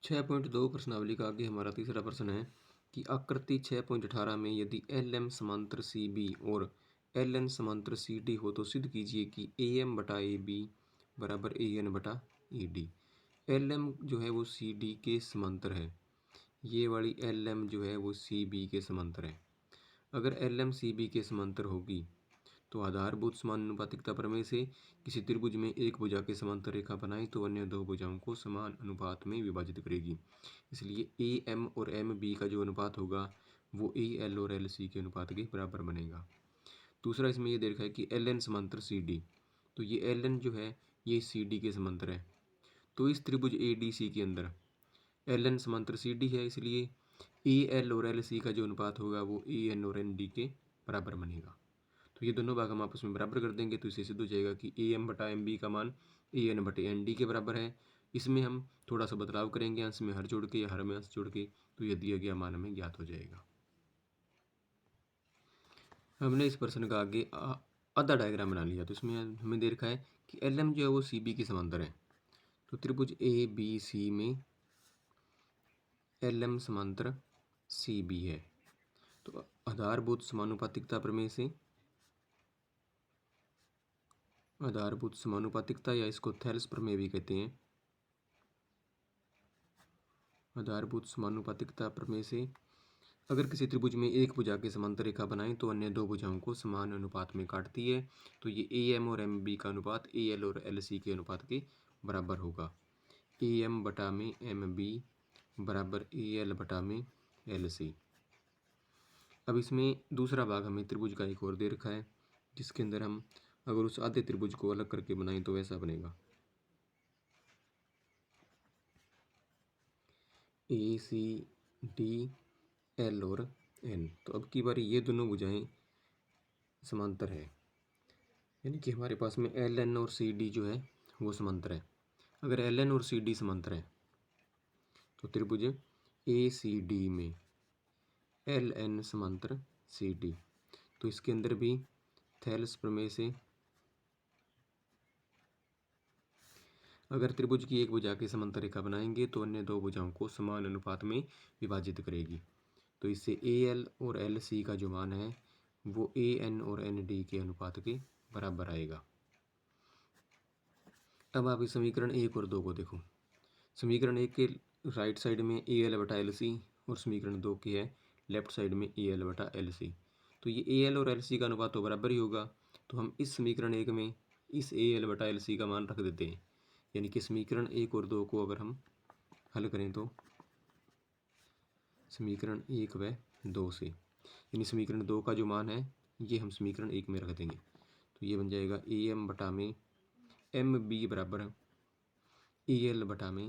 6.2 प्रश्नावली का आगे हमारा तीसरा प्रश्न है कि आकृति 6.18 में यदि एल एम समांतर सी बी और एल एन समांतर सी डी हो तो सिद्ध कीजिए कि ए एम बटा ए बी बराबर ए एन बटा ए डी। एल एम जो है वो सी डी के समांतर है, ये वाली एल एम जो है वो सी बी के समांतर है। अगर एल एम सी बी के समांतर होगी तो आधारभूत समानुपातिकता प्रमेय से किसी त्रिभुज में एक भुजा के समांतर रेखा बनाए तो अन्य दो भुजाओं को समान अनुपात में विभाजित करेगी। इसलिए ए एम और एम बी का जो अनुपात होगा वो ए एल और एल सी के अनुपात के बराबर बनेगा। दूसरा इसमें ये दे रखा है कि एल एन समांतर सी डी, तो ये एल एन जो है ये सी डी के समांतर है। तो इस त्रिभुज ए डी सी के अंदर एल एन समांतर सी डी है, इसलिए ए एल और एल सी का जो अनुपात होगा वो ए एन और एन डी के बराबर बनेगा। तो ये दोनों भाग हम आपस में बराबर कर देंगे तो इससे सिद्ध हो जाएगा कि ए एम बटा एम बी का मान ए एन बटे एन डी के बराबर है। इसमें हम थोड़ा सा बदलाव करेंगे, अंश में हर जोड़ के या हर में अंश जोड़ के, तो ये दिया गया मान हमें ज्ञात हो जाएगा। हमने इस प्रश्न का आगे आधा डायग्राम बना लिया। तो इसमें हमें दे रखा है कि एल एम जो है वो सी बी के समांतर है। तो त्रिभुज ए बी सी में एल एम समांतर सी बी है। तो आधारभूत समानुपातिकता प्रमेय से, आधारभूत समानुपातिकता या इसको थेल्स प्रमेय भी कहते हैं, आधारभूत समानुपातिकता प्रमेय से अगर किसी त्रिभुज में एक भुजा के समांतर रेखा बनाएं तो अन्य दो भुजाओं को समान अनुपात में काटती है। तो ये ए एम और एम बी का अनुपात ए एल और एल सी के अनुपात के बराबर होगा। ए एम बटा में एम बी बराबर ए एल बटा में एल सी। अब इसमें दूसरा भाग हमें त्रिभुज का एक और दे रखा है, जिसके अंदर हम अगर उस आधे त्रिभुज को अलग करके बनाएं तो वैसा बनेगा। ए सी डी एल और एन। तो अब की बारी ये दोनों भुजाएं समांतर है, यानी कि हमारे पास में एल एन और सी डी जो है वो समांतर है। अगर एल एन और सी डी समांतर है तो त्रिभुज ए सी डी में एल एन समांतर सी डी, तो इसके अंदर भी थेल्स प्रमेय से अगर त्रिभुज की एक भुजा के समांतर रेखा बनाएंगे तो अन्य दो भुजाओं को समान अनुपात में विभाजित करेगी। तो इससे ए एल और एल सी का जो मान है वो ए एन और एन डी के अनुपात के बराबर आएगा। अब आप इस समीकरण 1 और 2 को देखो। समीकरण 1 के राइट साइड में ए एल बटा एल सी और समीकरण 2 की है लेफ्ट साइड में ए एल बटा एल सी। तो ये ए एल और एल सी का अनुपात तो बराबर ही होगा। तो हम इस समीकरण 1 में इस ए एल बटा एल सी का मान रख देते हैं, यानी कि समीकरण 1 और 2 को अगर हम हल करें तो समीकरण 1 व 2 से, यानी समीकरण 2 का जो मान है ये हम समीकरण 1 में रख देंगे। तो ये बन जाएगा ए एम बटा में एम बी बराबर ए एल बटा में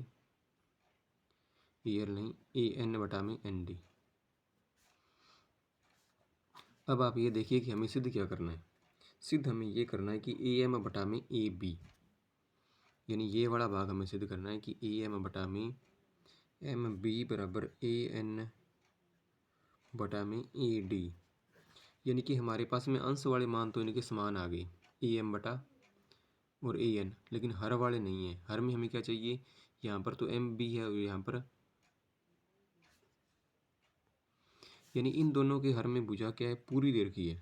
ए एल नहीं ए एन बटा में एन डी। अब आप ये देखिए कि हमें सिद्ध क्या करना है। सिद्ध हमें ये करना है कि ए एम बटा में ए बी, यानी ये वाला भाग हमें सिद्ध करना है कि ए एम बटा में एम बी बराबर ए एन बटा में ए डी, यानी कि हमारे पास में अंश वाले मान तो इनके समान आ गए ए एम बटा और ए एन, लेकिन हर वाले नहीं है। हर में हमें क्या चाहिए, यहाँ पर तो एम बी है और यहाँ पर, यानी इन दोनों के हर में भुजा क्या है पूरी दे रखी है।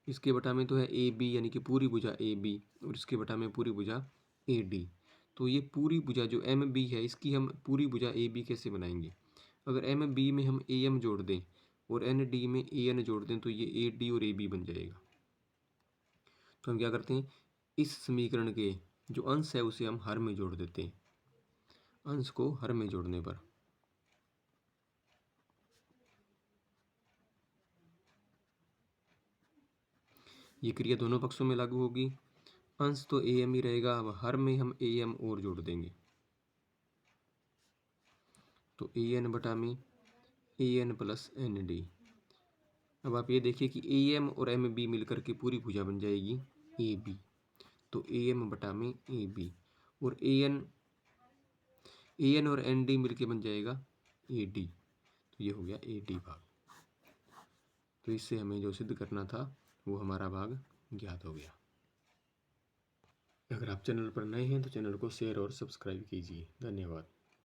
इसके बटा में तो है ए बी, यानी कि पूरी भुजा ए बी, और इसके बटा में पूरी भुजा ए डी। तो ये पूरी भुजा जो एम बी है इसकी हम पूरी भुजा ए बी कैसे बनाएंगे। अगर एम बी में हम ए एम जोड़ दें और एन डी में ए एन जोड़ दें तो ये ए डी और ए बी बन जाएगा। तो हम क्या करते हैं, इस समीकरण के जो अंश है उसे हम हर में जोड़ देते हैं। अंश को हर में जोड़ने पर ये क्रिया दोनों पक्षों में लागू होगी। अंश तो ए एम ही रहेगा, अब हर में हम ए एम और जोड़ देंगे। तो ए एन बटा में A N plus N D. अब आप ये देखिए कि ए एम और एम बी मिलकर के पूरी भुजा बन जाएगी ए बी। तो ए एम बटा में ए बी और ए एन और एन डी मिलकर बन जाएगा ए डी। तो ये हो गया ए डी भाग। तो इससे हमें जो सिद्ध करना था वो हमारा भाग ज्ञात हो गया। अगर आप चैनल पर नए हैं तो चैनल को शेयर और सब्सक्राइब कीजिए। धन्यवाद।